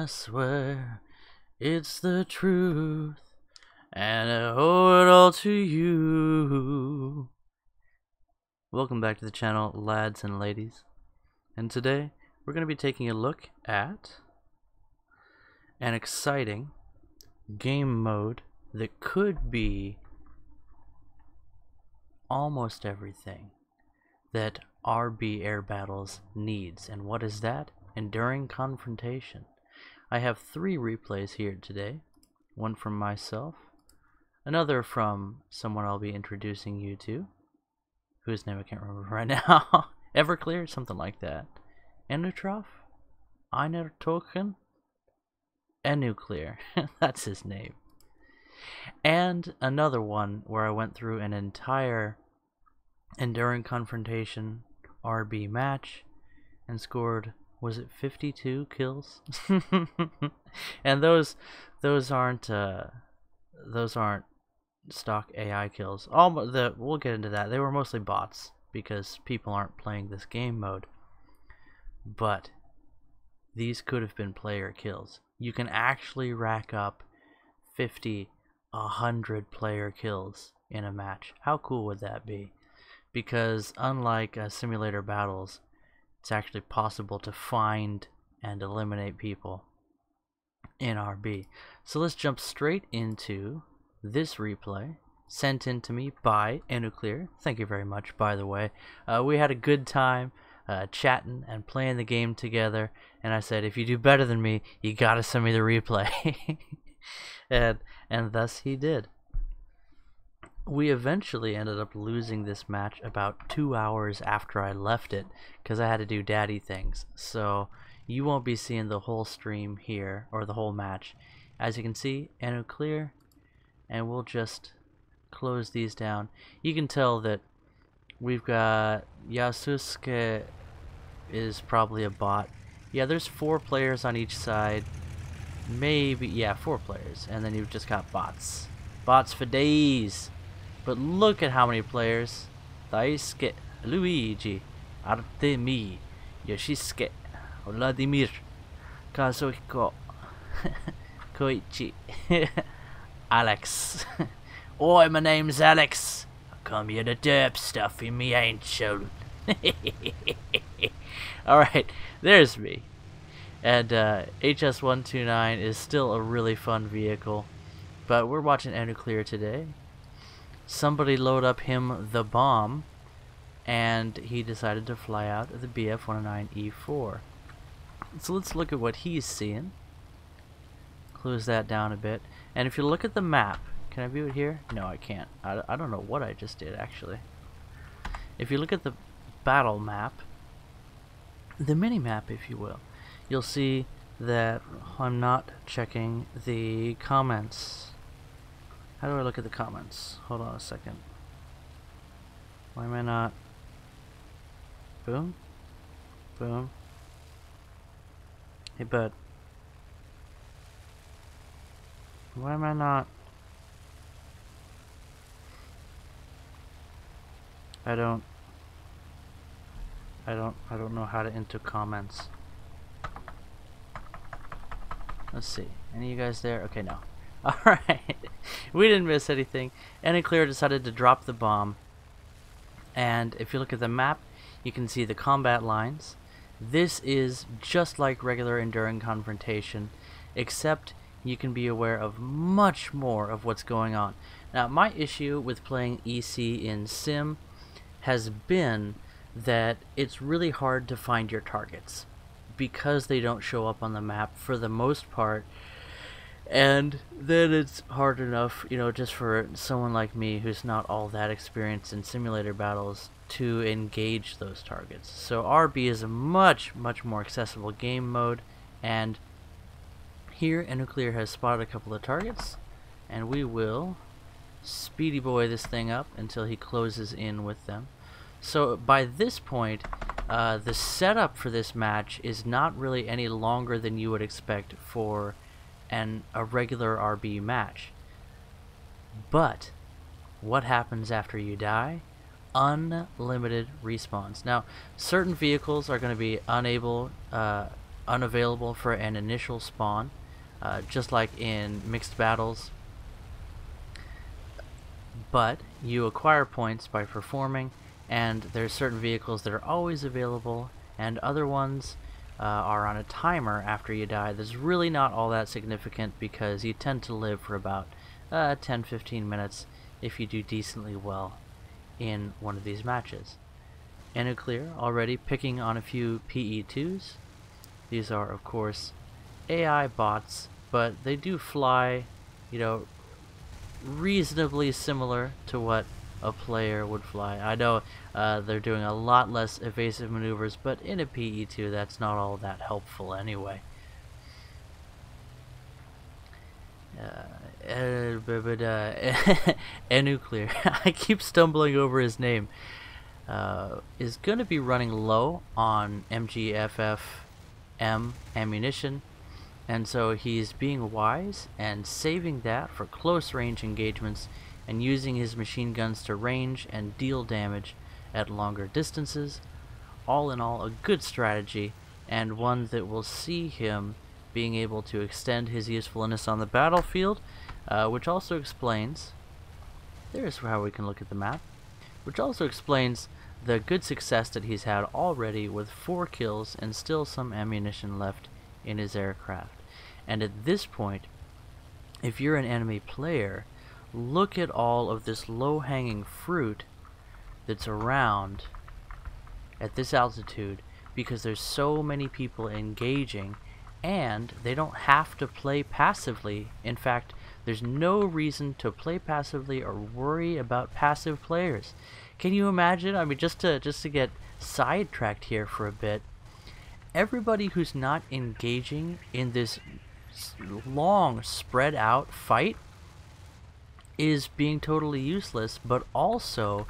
I swear it's the truth, and I owe it all to you. Welcome back to the channel, lads and ladies. And today, we're going to be taking a look at an exciting game mode that could be almost everything that RB Air Battles needs. And what is that? Enduring Confrontation. I have 3 replays here today. One from myself, another from someone I'll be introducing you to, whose name I can't remember right now. Everclear, something like that. Enutrof? Einer Token? Enuclear. That's his name. And another one where I went through an entire Enduring Confrontation RB match and scored, was it 52 kills? And those aren't stock AI kills. We'll get into that. They were mostly bots because people aren't playing this game mode. But these could have been player kills. You can actually rack up 50, 100 player kills in a match. How cool would that be? Because unlike simulator battles, it's actually possible to find and eliminate people in RB. So let's jump straight into this replay sent in to me by Enuclear. Thank you very much, by the way. We had a good time chatting and playing the game together, and I said, if you do better than me, you gotta send me the replay. and thus he did. We eventually ended up losing this match about 2 hours after I left it because I had to do daddy things. So you won't be seeing the whole stream here, or the whole match. As you can see, Enuclear, and we'll just close these down. You can tell that we've got Yasusuke is probably a bot. Yeah, there's 4 players on each side. Maybe, yeah, 4 players. And then you've just got bots. Bots for days. But look at how many players. Daisuke, Luigi, Artemi, Yoshisuke, Vladimir, Kazuhiko, Koichi, Alex. Oi, my name's Alex. I come here to derp stuff in me angel. Alright, there's me. And HS129 is still a really fun vehicle. But we're watching Enuclear today. Somebody load up him the bomb, and he decided to fly out of the BF-109E4. So let's look at what he's seeing. Close that down a bit. And if you look at the map, can I view it here? No, I can't. I don't know what I just did, actually. If you look at the battle map, the mini-map, if you will, you'll see that I'm not checking the comments. How do I look at the comments? Hold on a second. Why am I not? Boom. Boom. Hey, bud. Why am I not? I don't know how to enter comments. Let's see. Any of you guys there? Okay, no. Alright. We didn't miss anything. Enuclear decided to drop the bomb. And if you look at the map, you can see the combat lines. This is just like regular Enduring Confrontation, except you can be aware of much more of what's going on. Now, my issue with playing EC in Sim has been that it's really hard to find your targets because they don't show up on the map for the most part. And then it's hard enough, you know, just for someone like me who's not all that experienced in simulator battles to engage those targets. So RB is a much more accessible game mode, and here Enuclear has spotted a couple of targets, and we will speedy boy this thing up until he closes in with them. So by this point, the setup for this match is not really any longer than you would expect for a regular RB match. But what happens after you die? Unlimited respawns. Now, certain vehicles are going to be unable unavailable for an initial spawn, just like in mixed battles, but you acquire points by performing, and there's certain vehicles that are always available, and other ones are on a timer after you die. That's really not all that significant because you tend to live for about 10-15 minutes if you do decently well in one of these matches. Nuclear already picking on a few PE2s. These are, of course, AI bots, but they do fly, you know, reasonably similar to what a player would fly. I know they're doing a lot less evasive maneuvers, but in a PE2 that's not all that helpful anyway. Nuclear, I keep stumbling over his name, is going to be running low on MGFFM ammunition, and so he's being wise and saving that for close range engagements and using his machine guns to range and deal damage at longer distances. All in all, a good strategy, and one that will see him being able to extend his usefulness on the battlefield, which also explains, there's how we can look at the map, which also explains the good success that he's had already with 4 kills and still some ammunition left in his aircraft. And at this point, if you're an enemy player, look at all of this low-hanging fruit that's around at this altitude, because there's so many people engaging, and they don't have to play passively. In fact, there's no reason to play passively or worry about passive players. Can you imagine? I mean, just to get sidetracked here for a bit, everybody who's not engaging in this long spread out fight is being totally useless, but also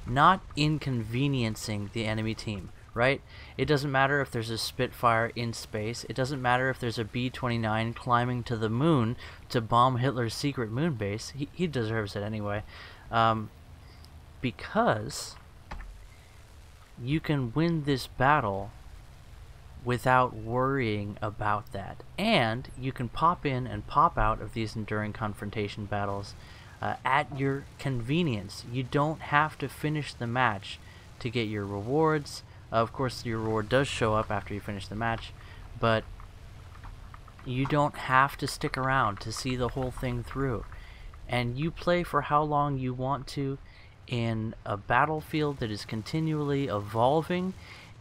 not inconveniencing the enemy team, right? It doesn't matter if there's a Spitfire in space. It doesn't matter if there's a B-29 climbing to the moon to bomb Hitler's secret moon base. He deserves it anyway. Because you can win this battle without worrying about that. And you can pop in and pop out of these enduring confrontation battles at your convenience. You don't have to finish the match to get your rewards. Of course, your reward does show up after you finish the match, but you don't have to stick around to see the whole thing through. And you play for how long you want to in a battlefield that is continually evolving,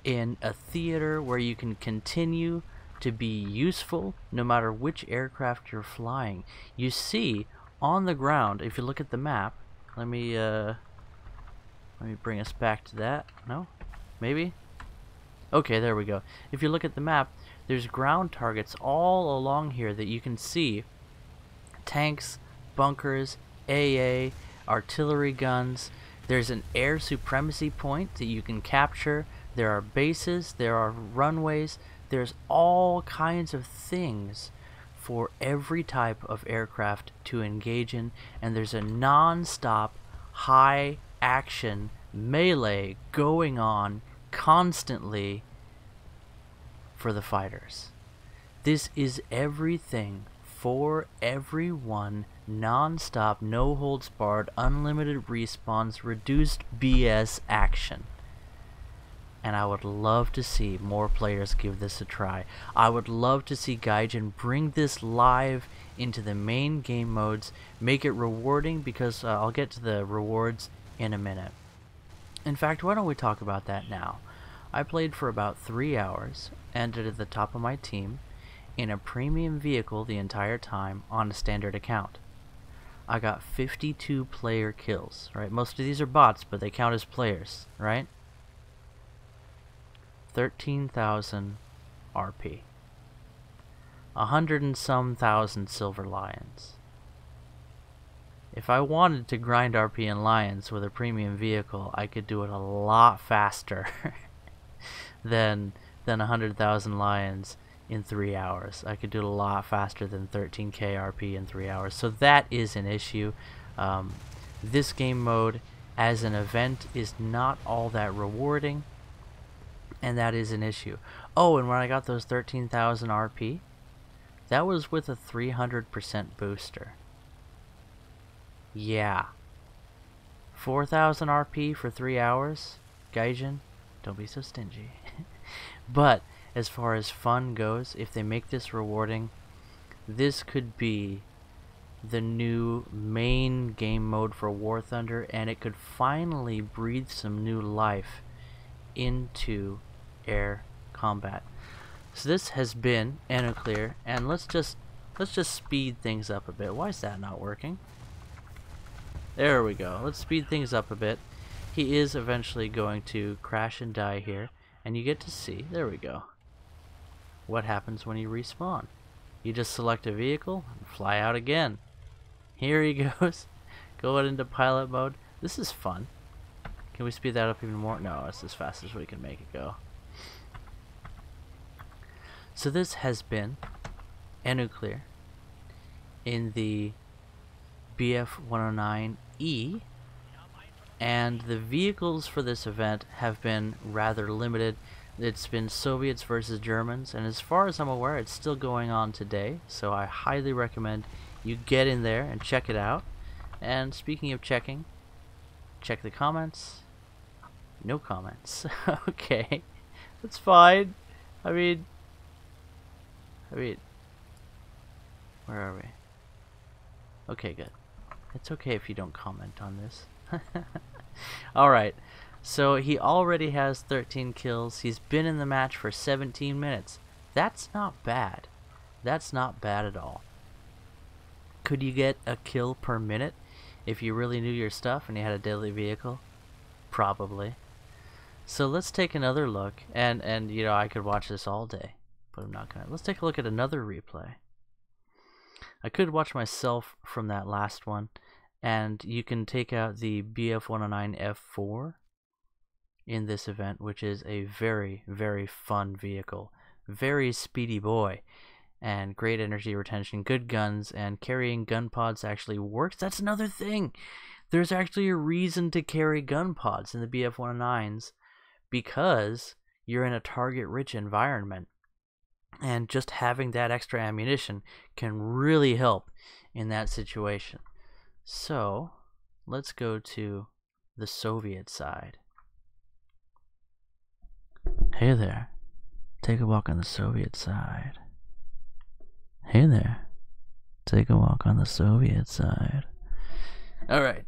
in a theater where you can continue to be useful no matter which aircraft you're flying. You see on the ground, if you look at the map, let me bring us back to that. No? Maybe? Okay, there we go. If you look at the map, there's ground targets all along here that you can see. Tanks, bunkers, AA, artillery guns. There's an air supremacy point that you can capture. There are bases, there are runways, there's all kinds of things for every type of aircraft to engage in, and there's a non-stop high action melee going on constantly for the fighters. This is everything for everyone, non-stop, no holds barred, unlimited respawns, reduced BS action. And I would love to see more players give this a try. I would love to see Gaijin bring this live into the main game modes, make it rewarding, because I'll get to the rewards in a minute. In fact, why don't we talk about that now? I played for about 3 hours, ended at the top of my team, in a premium vehicle the entire time on a standard account. I got 52 player kills, right? Most of these are bots, but they count as players, right? 13,000 RP. 100 and some thousand Silver Lions. If I wanted to grind RP in Lions with a premium vehicle, I could do it a lot faster than 100,000 Lions in 3 hours. I could do it a lot faster than 13k RP in 3 hours. So that is an issue. This game mode as an event is not all that rewarding, and that is an issue. Oh, and when I got those 13,000 RP, that was with a 300% booster. Yeah. 4,000 RP for 3 hours? Gaijin, don't be so stingy. But as far as fun goes, if they make this rewarding, this could be the new main game mode for War Thunder, and it could finally breathe some new life into air combat. So this has been Enuclear, and let's just speed things up a bit. Why is that not working? There we go. Let's speed things up a bit. He is eventually going to crash and die here, and you get to see, there we go, what happens when you respawn. You just select a vehicle and fly out again. Here he goes, going into pilot mode. This is fun. Can we speed that up even more? No, it's as fast as we can make it go. So this has been Enuclear in the BF-109E, and the vehicles for this event have been rather limited. It's been Soviets versus Germans, and as far as I'm aware, it's still going on today, so I highly recommend you get in there and check it out. And speaking of checking, check the comments. No comments. Okay, that's fine. I mean, where are we? Okay, good. It's okay if you don't comment on this. Alright, so he already has 13 kills. He's been in the match for 17 minutes. That's not bad. That's not bad at all. Could you get a kill per minute if you really knew your stuff and you had a deadly vehicle? Probably. So let's take another look, and you know, I could watch this all day, but I'm not gonna. Let's take a look at another replay. I could watch myself from that last one, and you can take out the BF-109F4 in this event, which is a very, very fun vehicle. Very speedy boy, and great energy retention, good guns, and carrying gun pods actually works. That's another thing. There's actually a reason to carry gun pods in the BF-109s, because you're in a target-rich environment. And just having that extra ammunition can really help in that situation. So, let's go to the Soviet side. Hey there. Take a walk on the Soviet side. Hey there. Take a walk on the Soviet side. Alright.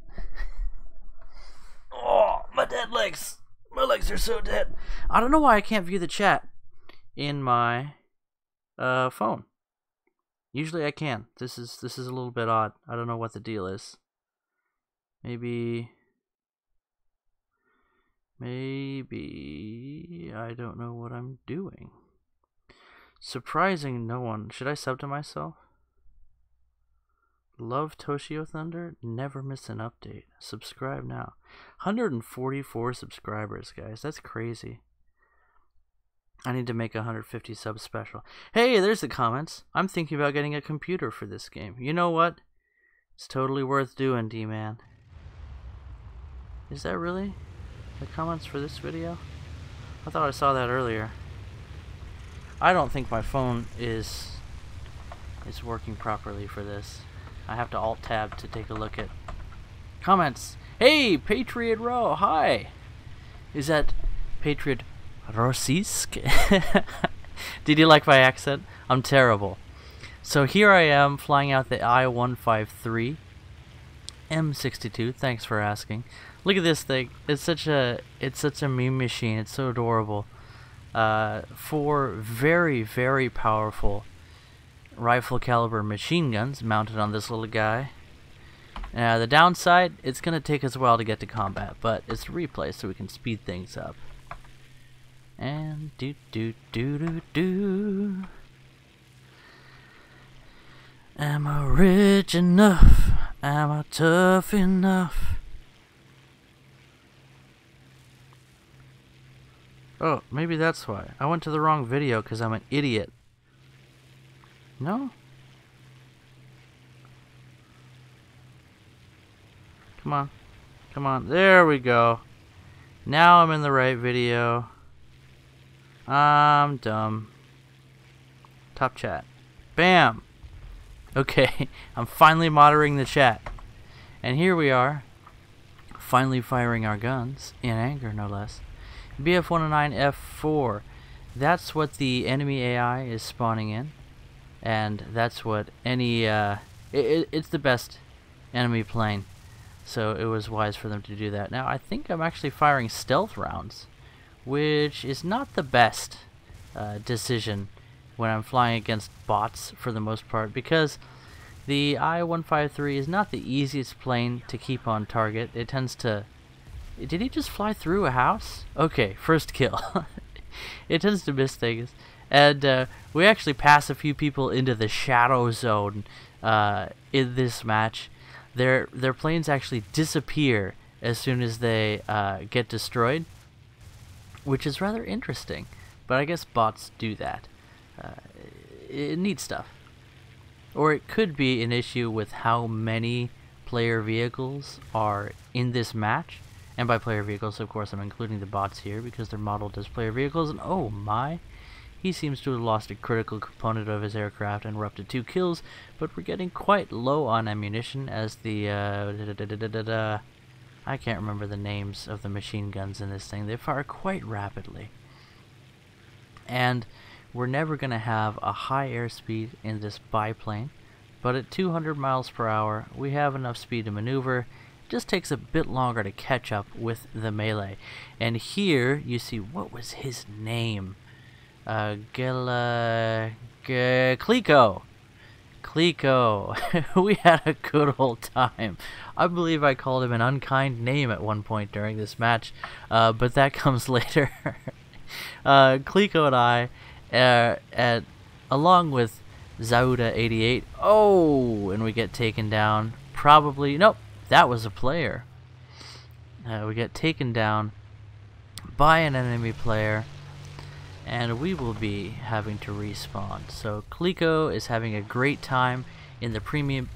Oh, my dead legs. My legs are so dead. I don't know why I can't view the chat in my phone. Usually I can. This is a little bit odd. I don't know what the deal is. Maybe I don't know what I'm doing. Surprising no one. Should I sub to myself? Love Toshio Thunder? Never miss an update. Subscribe now. 144 subscribers, guys. That's crazy. I need to make a 150 sub special. Hey, there's the comments. I'm thinking about getting a computer for this game. You know what? It's totally worth doing, D-Man. Is that really the comments for this video? I thought I saw that earlier. I don't think my phone is working properly for this. I have to Alt-Tab to take a look at comments. Hey, Patriot Row, hi! Is that Patriot Rossisk? Did you like my accent? I'm terrible. So here I am flying out the I-153 M62. Thanks for asking. Look at this thing. It's such a meme machine. It's so adorable. 4 very, very powerful rifle caliber machine guns mounted on this little guy. The downside, it's gonna take us a while to get to combat, but it's a replay, so we can speed things up. And do. Am I rich enough? Am I tough enough? Oh, maybe that's why. I went to the wrong video because I'm an idiot. No? Come on. Come on. There we go. Now I'm in the right video. I'm dumb. Top chat. Bam! Okay, I'm finally monitoring the chat. And here we are, finally firing our guns, in anger no less. BF-109F4. That's what the enemy AI is spawning in. And that's what any, it's the best enemy plane. So it was wise for them to do that. Now, I think I'm actually firing stealth rounds, which is not the best decision when I'm flying against bots for the most part, because the I-153 is not the easiest plane to keep on target. It tends to... Did he just fly through a house? Okay, first kill. It tends to miss things. And we actually pass a few people into the shadow zone in this match. Their planes actually disappear as soon as they get destroyed, which is rather interesting. But I guess bots do that. It needs stuff. Or it could be an issue with how many player vehicles are in this match. And by player vehicles, of course, I'm including the bots here because they're modeled as player vehicles. And oh my, he seems to have lost a critical component of his aircraft and we're up to 2 kills. But we're getting quite low on ammunition as the... I can't remember the names of the machine guns in this thing. They fire quite rapidly. And we're never going to have a high airspeed in this biplane, but at 200 miles per hour, we have enough speed to maneuver. It just takes a bit longer to catch up with the melee. And here, you see, what was his name? Clico. Clico. We had a good old time. I believe I called him an unkind name at one point during this match, but that comes later. Clico and I, along with Zauda88, and we get taken down. Probably, nope, that was a player. We get taken down by an enemy player, and we will be having to respawn. So Clico is having a great time in the premium...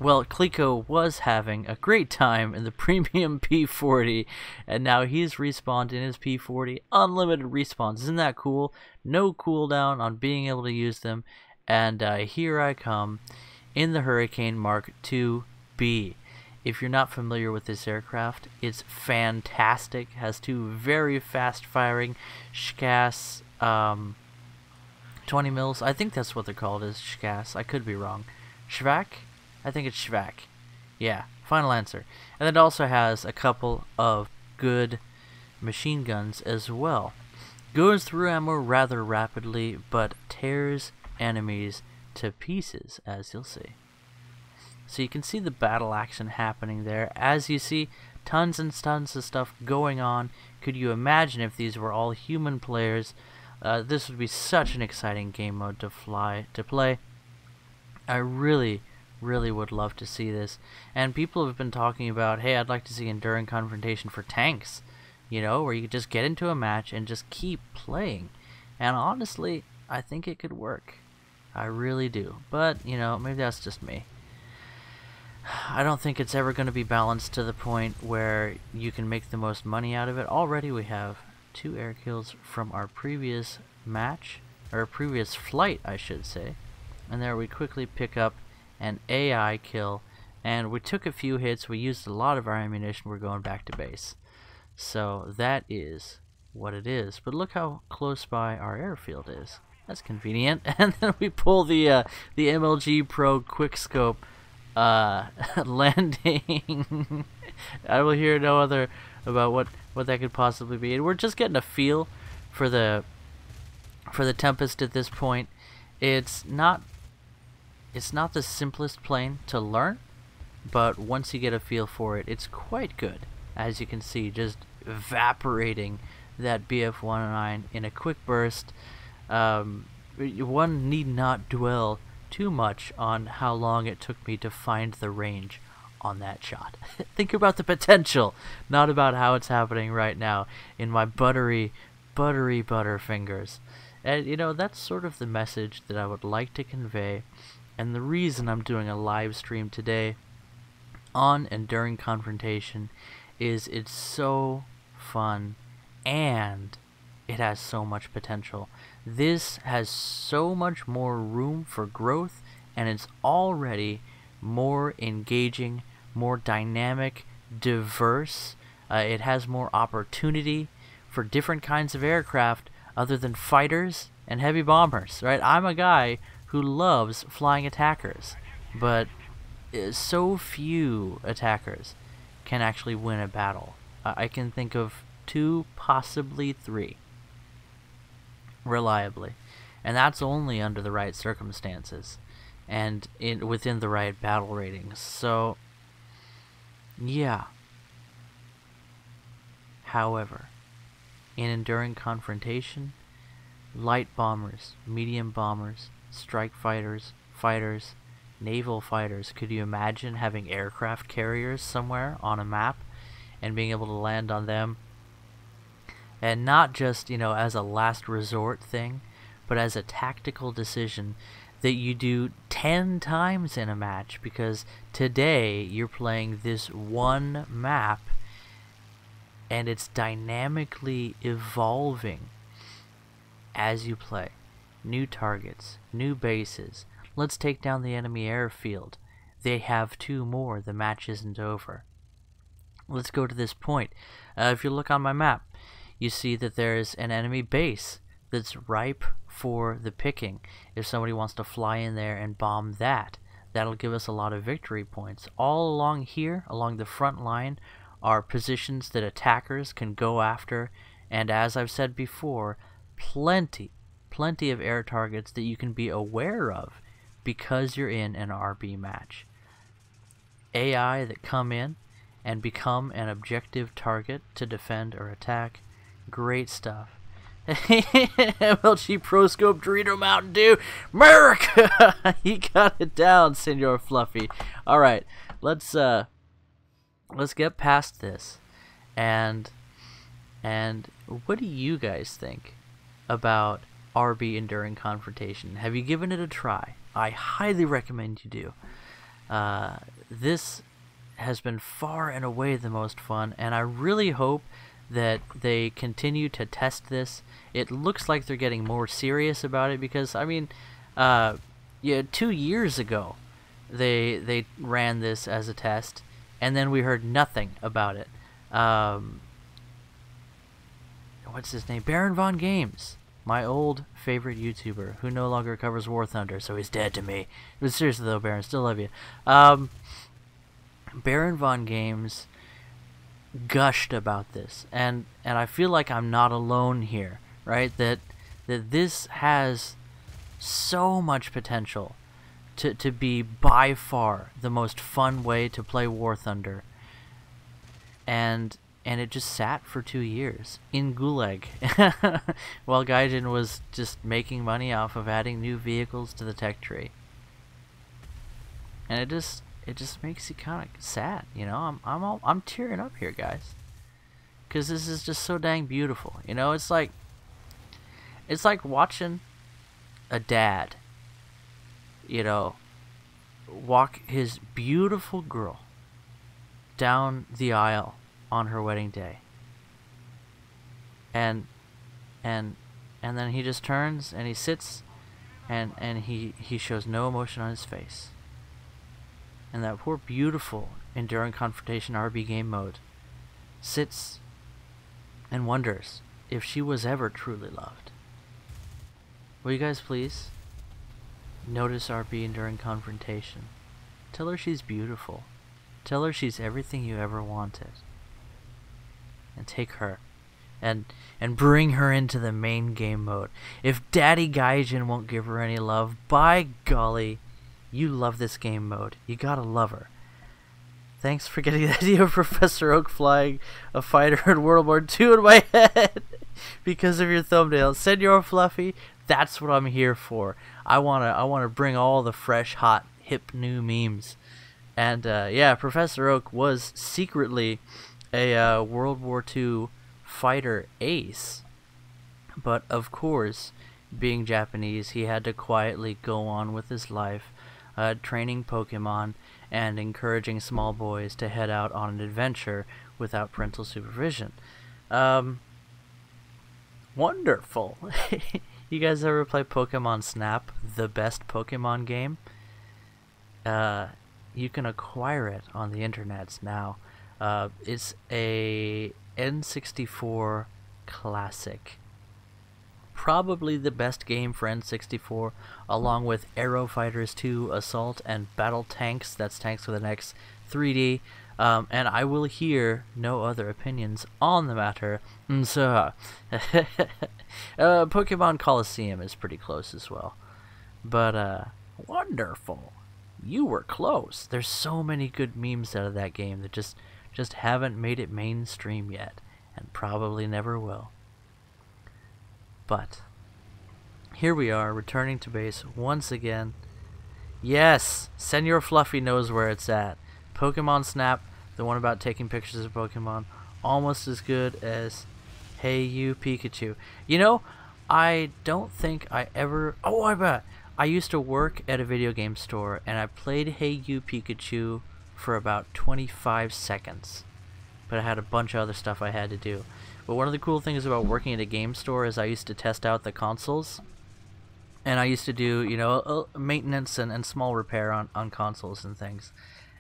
Well, Clico was having a great time in the premium P40, and now he's respawned in his P40. Unlimited respawns. Isn't that cool? No cooldown on being able to use them. And here I come in the Hurricane Mark IIB. If you're not familiar with this aircraft, it's fantastic. Has 2 very fast-firing SCAS 20 mils. I think that's what they're called, is SCAS. I could be wrong. Schwack? I think it's Schwack. Yeah, final answer. And it also has a couple of good machine guns as well. Goes through ammo rather rapidly, but tears enemies to pieces, as you'll see. So you can see the battle action happening there. As you see, tons and tons of stuff going on. Could you imagine if these were all human players? This would be such an exciting game mode to play. I really would love to see this. And people have been talking about, hey, I'd like to see Enduring Confrontation for tanks, you know, where you could just get into a match and just keep playing. And honestly, I think it could work. I really do. But, you know, maybe that's just me. I don't think it's ever going to be balanced to the point where you can make the most money out of it. Already we have 2 air kills from our previous match, or previous flight, I should say. And there we quickly pick up an AI kill, and we took a few hits. We used a lot of our ammunition. We're going back to base. So that is what it is. But look how close by our airfield is. That's convenient. And then we pull the MLG Pro Quickscope landing. I will hear no other about what that could possibly be. And we're just getting a feel for the Tempest at this point. It's not the simplest plane to learn, but once you get a feel for it, it's quite good. As you can see, just evaporating that BF-109 in a quick burst. One need not dwell too much on how long it took me to find the range on that shot. Think about the potential, not about how it's happening right now in my buttery butter fingers. And you know, that's sort of the message that I would like to convey, and the reason I'm doing a live stream today on Enduring Confrontation is it's so fun, and it has so much potential. This has so much more room for growth, and it's already more engaging, more dynamic, diverse. It has more opportunity for different kinds of aircraft other than fighters and heavy bombers, right? I'm a guy who loves flying attackers, but so few attackers can actually win a battle. I can think of 2, possibly 3, reliably, and that's only under the right circumstances and within the right battle ratings. So, yeah. However, in enduring confrontation, light bombers, medium bombers, strike fighters, naval fighters. Could you imagine having aircraft carriers somewhere on a map and being able to land on them? And not just, as a last resort thing, but as a tactical decision that you do 10 times in a match, because today you're playing this one map and it's dynamically evolving as you play. New targets, new bases. Let's take down the enemy airfield. They have 2 more. The match isn't over. Let's go to this point. If you look on my map, you see that there's an enemy base that's ripe for the picking. If somebody wants to fly in there and bomb that, that'll give us a lot of victory points. All along here, along the front line, are positions that attackers can go after, and as I've said before, plenty of air targets that you can be aware of because you're in an RB match. AI that come in and become an objective target to defend or attack. Great stuff. MLG Pro Scope Dorito Mountain Dew, America! You got it down, Senor Fluffy. All right, let's get past this, and what do you guys think about RB Enduring Confrontation? Have you given it a try? I highly recommend you do. This has been far and away the most fun, and I really hope that they continue to test this. It looks like they're getting more serious about it, because I mean, 2 years ago they ran this as a test, and then we heard nothing about it. What's his name? Baron Von Games, my old favorite YouTuber, who no longer covers War Thunder, so he's dead to me. But seriously though, Baron, still love you. Baron Von Games gushed about this, and I feel like I'm not alone here, right? That this has so much potential to be by far the most fun way to play War Thunder, and it just sat for 2 years in Gulag while Gaijin was just making money off of adding new vehicles to the tech tree. And it just makes you kind of sad, I'm tearing up here, guys, because this is just so dang beautiful. It's like watching a dad, walk his beautiful girl down the aisle on her wedding day, and then he just turns and he sits and he shows no emotion on his face. And that poor beautiful Enduring Confrontation RB game mode sits and wonders if she was ever truly loved. Will you guys please notice RB Enduring Confrontation? Tell her she's beautiful. Tell her she's everything you ever wanted. And take her and bring her into the main game mode. If Daddy Gaijin won't give her any love, by golly, you love this game mode. You gotta love her. Thanks for getting the idea of Professor Oak flying a fighter in World War II in my head because of your thumbnail. Senor Fluffy, that's what I'm here for. I wanna bring all the fresh, hot, hip new memes. And yeah, Professor Oak was secretly a World War II fighter ace, but of course, being Japanese, he had to quietly go on with his life, training Pokemon and encouraging small boys to head out on an adventure without parental supervision. Wonderful. You guys ever play Pokemon Snap, the best Pokemon game? You can acquire it on the internets now. It's a N64 classic. Probably the best game for N64, along with Aero Fighters 2, Assault, and Battle Tanks, that's Tanks with an X, 3D, and I will hear no other opinions on the matter. So, Pokemon Coliseum is pretty close as well. But, wonderful. You were close. There's so many good memes out of that game that just haven't made it mainstream yet, and probably never will. But here we are, returning to base once again. Yes, Senor Fluffy knows where it's at. Pokemon Snap, the one about taking pictures of Pokemon, almost as good as Hey You Pikachu. You know, I don't think I ever... Oh, I bet! I used to work at a video game store, and I played Hey You Pikachu for about 25 seconds. But I had a bunch of other stuff I had to do. But one of the cool things about working at a game store is I used to test out the consoles. And I used to do, you know, maintenance and small repair on consoles and things.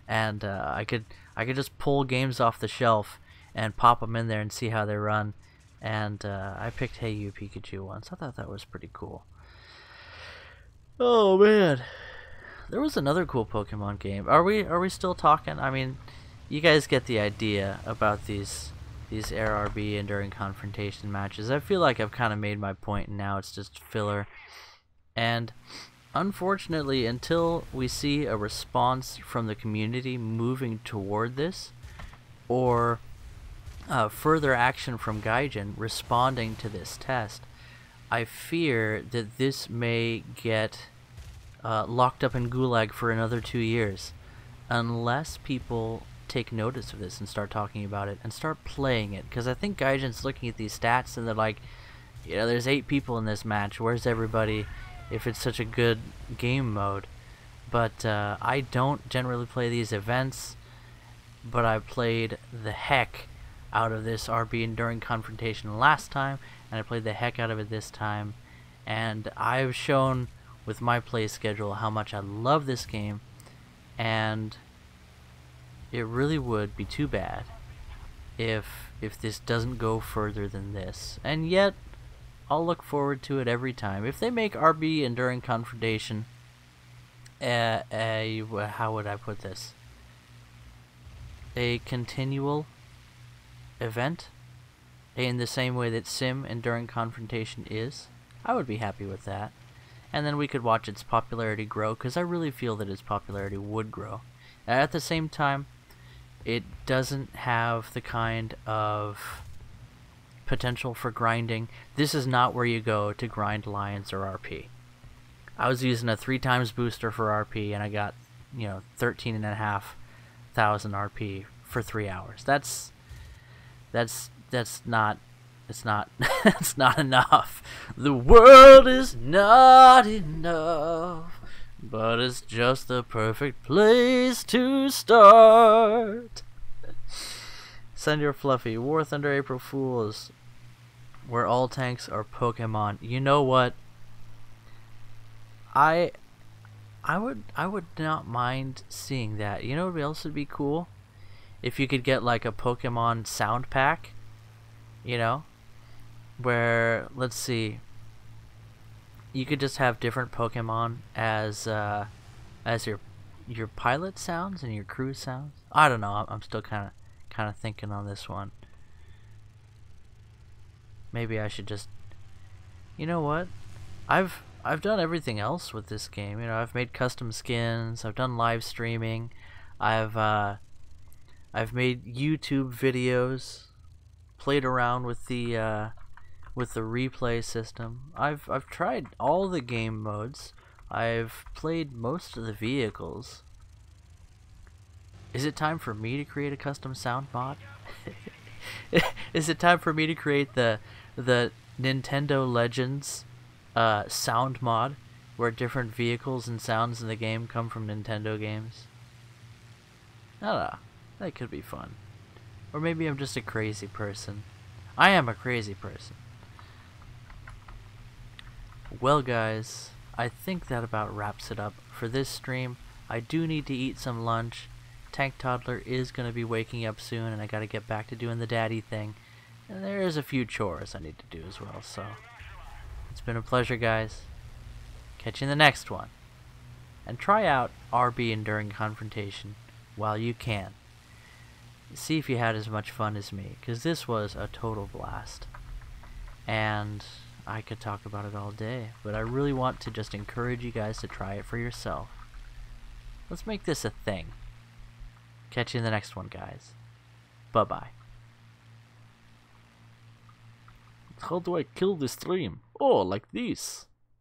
And I could just pull games off the shelf and pop them in there and see how they run. And I picked Hey You Pikachu once. I thought that was pretty cool. Oh man, there was another cool Pokemon game. Are we still talking? I mean, you guys get the idea about these RRB Enduring Confrontation matches. I feel like I've kind of made my point, and now it's just filler. And unfortunately, until we see a response from the community moving toward this, or further action from Gaijin responding to this test, I fear that this may get locked up in Gulag for another 2 years, unless people take notice of this and start talking about it and start playing it. Because I think Gaijin's looking at these stats and they're like, you know, there's 8 people in this match. Where's everybody if it's such a good game mode? But I don't generally play these events, but I played the heck out of this RB Enduring Confrontation last time, and I played the heck out of it this time, and I've shown with my play schedule how much I love this game, and it really would be too bad if this doesn't go further than this. And yet I'll look forward to it every time. If they make RB Enduring Confrontation how would I put this, a continual event in the same way that Sim Enduring Confrontation is, I would be happy with that. And then we could watch its popularity grow, because I really feel that its popularity would grow. At the same time, it doesn't have the kind of potential for grinding. This is not where you go to grind Lions or RP. I was using a 3x booster for RP, and I got, you know, 13,500 RP for 3 hours. That's not, it's not it's not enough. The world is not enough, but it's just the perfect place to start. Send your Fluffy. War Thunder April Fools, where all tanks are Pokemon. You know what? I would not mind seeing that. You know what else would be cool? If you could get like a Pokemon sound pack, you know, where, let's see, you could just have different Pokemon as your pilot sounds and your crew sounds. I don't know. I'm still kind of thinking on this one. Maybe I should just, you know what? I've done everything else with this game. You know, I've made custom skins. I've done live streaming. I've made YouTube videos, played around with the replay system. I've tried all the game modes. I've played most of the vehicles. Is it time for me to create a custom sound mod? Is it time for me to create the Nintendo Legends sound mod, where different vehicles and sounds in the game come from Nintendo games? I don't know. That could be fun. Or maybe I'm just a crazy person. I am a crazy person. Well guys, I think that about wraps it up for this stream. I do need to eat some lunch. Tank Toddler is going to be waking up soon, and I got to get back to doing the daddy thing. And there's a few chores I need to do as well, so it's been a pleasure, guys. Catch you in the next one. And try out RB Enduring Confrontation while you can. See if you had as much fun as me, because this was a total blast. And I could talk about it all day, but I really want to just encourage you guys to try it for yourself. Let's make this a thing. Catch you in the next one, guys. Bye-bye. How do I kill the stream? Oh, like this.